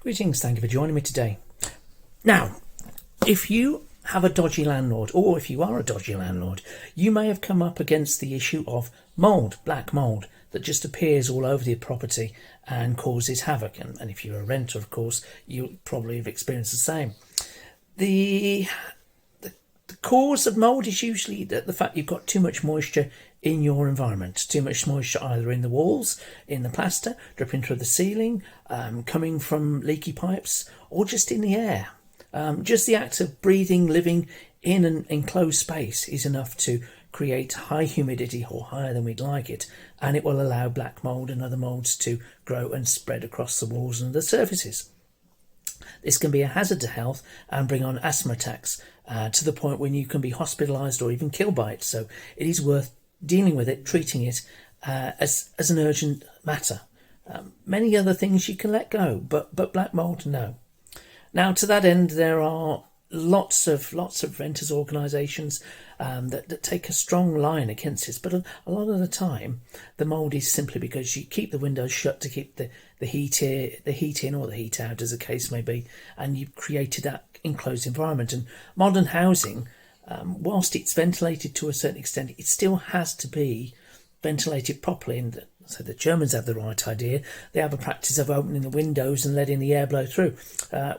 Greetings, thank you for joining me today. Now, if you have a dodgy landlord, or if you are a dodgy landlord, you may have come up against the issue of mould, black mould, that just appears all over the property and causes havoc. And if you're a renter, of course, you'll probably have experienced the same. The cause of mould is usually the fact you've got too much moisture in your environment. Too much moisture either in the walls, in the plaster, dripping through the ceiling, coming from leaky pipes, or just in the air. Just the act of breathing, living in an enclosed space is enough to create high humidity, or higher than we'd like it, and it will allow black mould and other moulds to grow and spread across the walls and the surfaces. This can be a hazard to health and bring on asthma attacks to the point when you can be hospitalised or even killed by it. So it is worth dealing with it, treating it as an urgent matter. Many other things you can let go, but black mould, no. Now, to that end, there are lots of renters organisations that take a strong line against this, but a lot of the time the mould is simply because you keep the windows shut to keep the heat in or the heat out, as the case may be, and you've created that enclosed environment. And modern housing, whilst it's ventilated to a certain extent, it still has to be ventilated properly. And so the Germans have the right idea. They have a practice of opening the windows and letting the air blow through.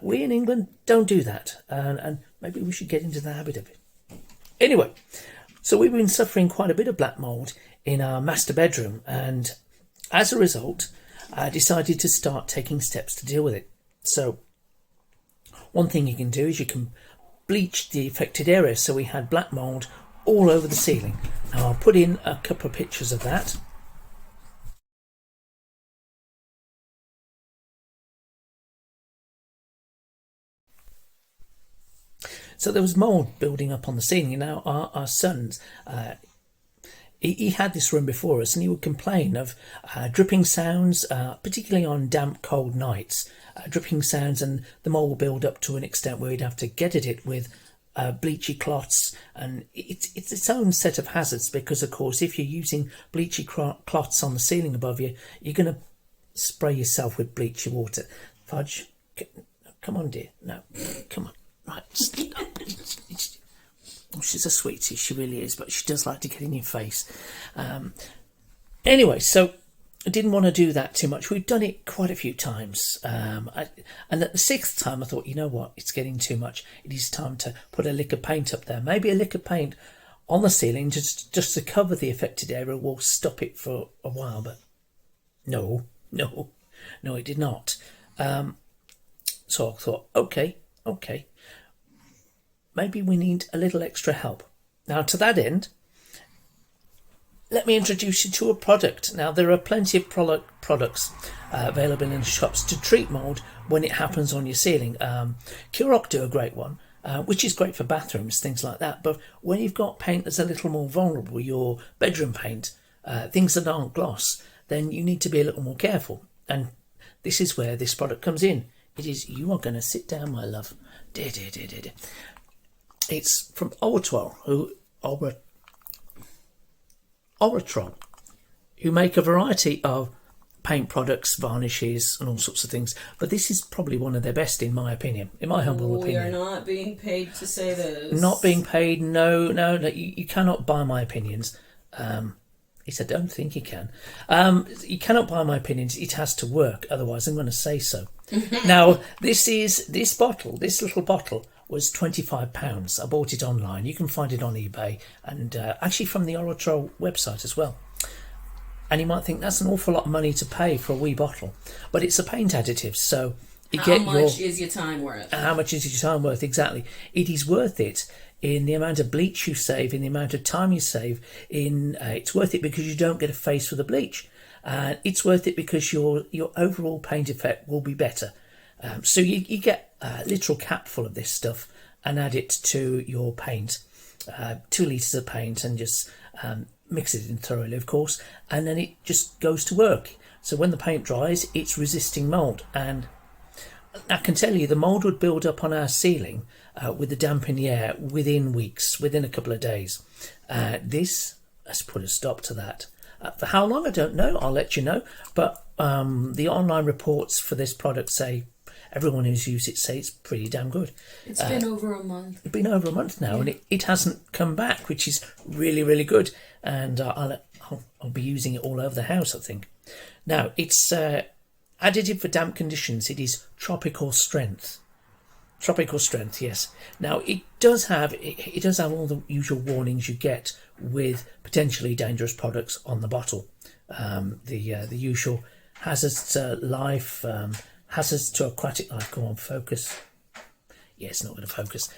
We in England don't do that, and maybe we should get into the habit of it. Anyway, so we've been suffering quite a bit of black mould in our master bedroom, and as a result, I decided to start taking steps to deal with it. So one thing you can do is you can bleach the affected area. So we had black mould all over the ceiling. Now I'll put in a couple of pictures of that. So there was mould building up on the ceiling. Now our sons, he had this room before us, and he would complain of dripping sounds, particularly on damp, cold nights. Dripping sounds, and the mould will build up to an extent where you'd have to get at it with bleachy cloths, and it's its own set of hazards, because of course if you're using bleachy cloths on the ceiling above you, you're going to spray yourself with bleachy water. Fudge, come on dear, no, come on, right. Oh, she's a sweetie, she really is, but she does like to get in your face. Anyway, so I didn't want to do that too much. We've done it quite a few times. And at the sixth time, I thought, you know what, it's getting too much. It is time to put a lick of paint up there. Maybe a lick of paint on the ceiling just to cover the affected area will stop it for a while. But no, it did not. So I thought, okay. Maybe we need a little extra help. Now, to that end, let me introduce you to a product. Now, there are plenty of products available in the shops to treat mould when it happens on your ceiling. Curok do a great one, which is great for bathrooms, things like that. But when you've got paint that's a little more vulnerable, your bedroom paint, things that aren't gloss, then you need to be a little more careful. And this is where this product comes in. It is, you are going to sit down, my love. Dear. It's from Owatrol, Owatrol, who make a variety of paint products, varnishes, and all sorts of things. But this is probably one of their best, in my opinion, in my humble opinion. We are not being paid to say this. Not being paid, no. You cannot buy my opinions. He said, don't think you can. You cannot buy my opinions. It has to work. Otherwise, I'm going to say so. Now, this little bottle was £25. I bought it online. You can find it on eBay, and actually from the Owatrol website as well. And you might think that's an awful lot of money to pay for a wee bottle, but it's a paint additive, so how much is your time worth? How much is your time worth? Exactly. It is worth it in the amount of bleach you save, in the amount of time you save. It's worth it because you don't get a face with the bleach. It's worth it because your overall paint effect will be better. So you get a literal cap full of this stuff and add it to your paint, 2 litres of paint, and just mix it in thoroughly, of course, and then it just goes to work. So when the paint dries, it's resisting mould. And I can tell you, the mould would build up on our ceiling with the damp in the air within weeks, within a couple of days. This has put a stop to that. For how long, I don't know. I'll let you know. But the online reports for this product say everyone who's used it say it's pretty damn good. It's been over a month. It's been over a month now, and it hasn't come back, which is really, really good. And I'll be using it all over the house, I think. Now, it's additive for damp conditions. It is tropical strength. Tropical strength, yes. Now, it does have all the usual warnings you get with potentially dangerous products on the bottle. The usual hazards to life, hazards to aquatic life. Go on, focus. Yeah, it's not going to focus.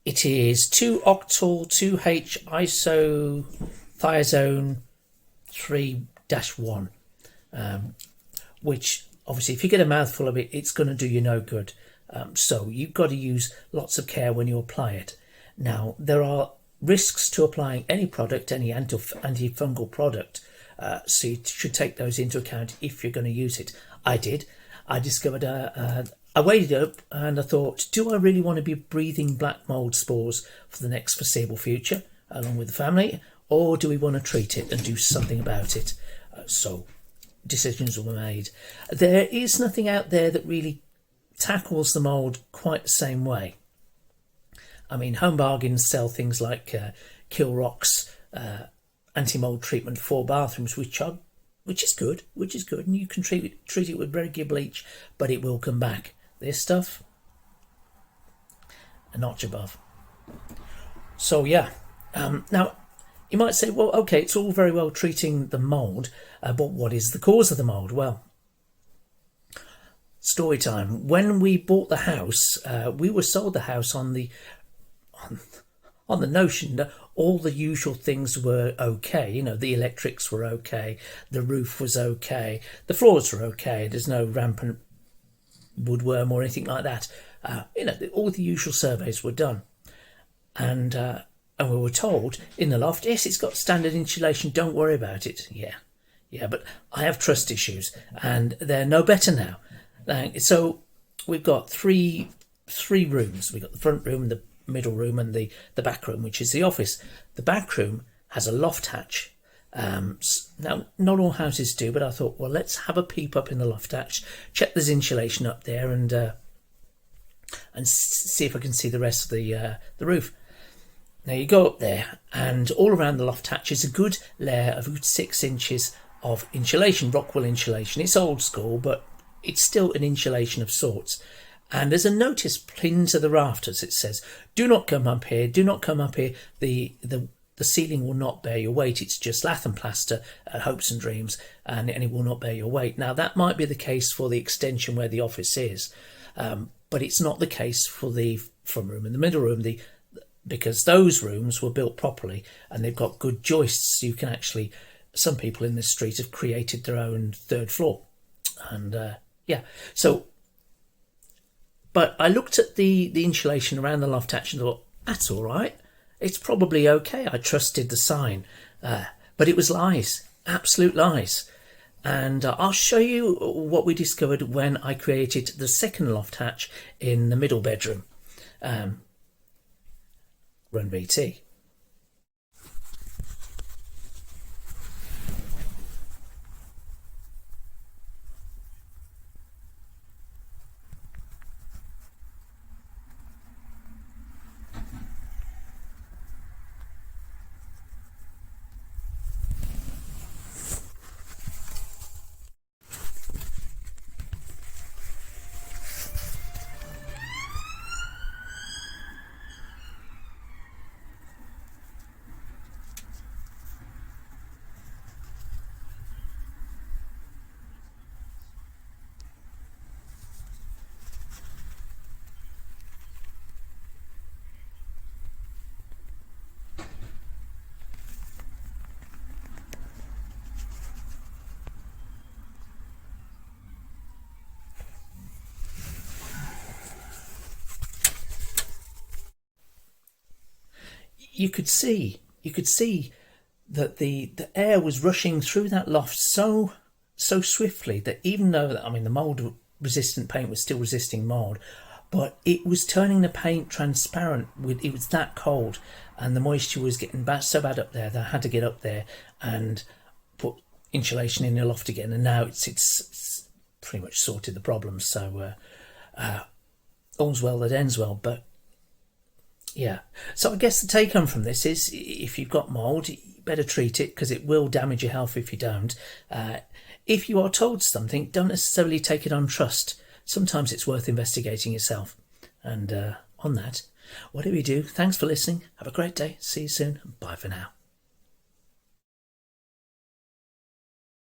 It is 2-octyl 2H isothiazone 3-1, which obviously if you get a mouthful of it, it's going to do you no good. So you've got to use lots of care when you apply it. Now, there are risks to applying any product, any antifungal product, so you should take those into account if you're going to use it. I did. I discovered I weighed it up and I thought, do I really want to be breathing black mould spores for the next foreseeable future along with the family, or do we want to treat it and do something about it? So decisions were made. There is nothing out there that really tackles the mould quite the same way. I mean, Home Bargains sell things like Kilrock's anti-mould treatment for bathrooms, which is good, and you can treat it with regular bleach, but it will come back. This stuff, a notch above. So yeah, now you might say, well, okay, it's all very well treating the mould, but what is the cause of the mould? Well, story time. When we bought the house, we were sold the house on the notion that all the usual things were okay. You know, the electrics were okay, the roof was okay, the floors were okay, there's no rampant woodworm or anything like that. All the usual surveys were done. And we were told in the loft, yes, it's got standard insulation, don't worry about it. Yeah, but I have trust issues and they're no better now. So we've got three rooms. We've got the front room, the middle room and the back room, which is the office. The back room has a loft hatch. Now, not all houses do, but I thought, well, let's have a peep up in the loft hatch, check there's insulation up there, and see if I can see the rest of the roof. Now you go up there, and all around the loft hatch is a good layer of 6 inches of insulation, Rockwool insulation. It's old school, but it's still an insulation of sorts. And there's a notice pinned to the rafters. It says, "Do not come up here. Do not come up here. The ceiling will not bear your weight. It's just lath and plaster, hopes and dreams, and it will not bear your weight." Now, that might be the case for the extension where the office is, but it's not the case for the front room and the middle room, because those rooms were built properly and they've got good joists. You can actually, some people in this street have created their own third floor. And but I looked at the insulation around the loft hatch and thought, that's all right. It's probably okay. I trusted the sign, but it was lies, absolute lies. And I'll show you what we discovered when I created the second loft hatch in the middle bedroom. Run BT. You could see that the air was rushing through that loft so swiftly that even though, I mean, the mould resistant paint was still resisting mould, but it was turning the paint transparent. It was that cold, and the moisture was getting so bad up there that I had to get up there and put insulation in the loft again. And now it's pretty much sorted the problem. So all's well that ends well. But yeah, so I guess the take home from this is, if you've got mould, you better treat it, because it will damage your health if you don't. If you are told something, don't necessarily take it on trust. Sometimes it's worth investigating yourself. And on that, whatever you do, thanks for listening. Have a great day. See you soon. Bye for now.